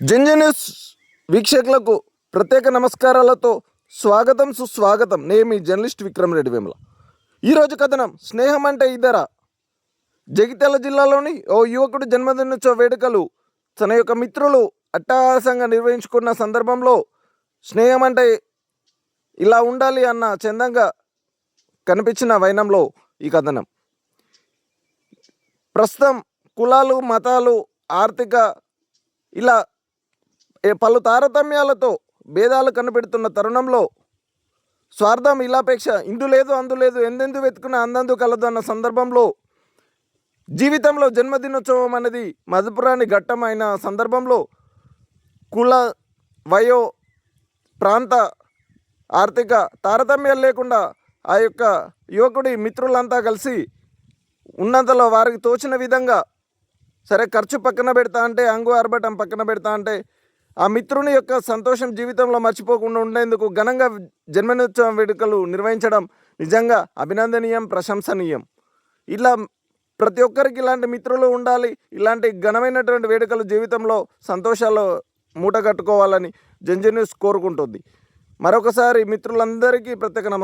Gen Z news వీక్షకులకు ప్రత్యేక నమస్కారాలతో స్వాగతం సుస్వాగతం. నేను మీ జర్నలిస్ట్ విక్రమ్ రెడ్డి వేముల. ఈరోజు కథనం స్నేహం అంటే ఇద్దరా. జగిత్యాల జిల్లాలోని ఓ యువకుడు జన్మదినోత్సవ వేడుకలు తన యొక్క మిత్రులు అట్టహాసంగా నిర్వహించుకున్న సందర్భంలో స్నేహం అంటే ఇలా ఉండాలి అన్న చందంగా కనిపించిన వైనంలో ఈ కథనం. ప్రస్తుతం కులాలు, మతాలు, ఆర్థిక ఇలా పలు తారతమ్యాలతో భేదాలు కనిపెడుతున్న తరుణంలో స్వార్థం, ఇలాపేక్ష, ఇందు లేదు అందు లేదు, ఎందెందు వెతుకున్నా అందందు కలదు అన్న సందర్భంలో జీవితంలో జన్మదినోత్సవం అనేది మధుపురాని ఘట్టమైన సందర్భంలో కుల, వయో, ప్రాంత, ఆర్థిక తారతమ్యాలు లేకుండా ఆ యొక్క యువకుడి మిత్రులంతా కలిసి ఉన్నంతలో వారికి తోచిన విధంగా సరే ఖర్చు పక్కన పెడతా అంటే, అంగు ఆర్భటం పక్కన పెడతా అంటే, ఆ మిత్రుని యొక్క సంతోషం జీవితంలో మర్చిపోకుండా ఉండేందుకు ఘనంగా జన్మదినోత్సవం వేడుకలు నిర్వహించడం నిజంగా అభినందనీయం, ప్రశంసనీయం. ఇలా ప్రతి ఒక్కరికి ఇలాంటి మిత్రులు ఉండాలి. ఇలాంటి ఘనమైనటువంటి వేడుకలు జీవితంలో సంతోషాలు మూట కట్టుకోవాలని జెన్జీ న్యూస్ కోరుకుంటుంది. మరొకసారి మిత్రులందరికీ ప్రత్యేక నమస్కారం.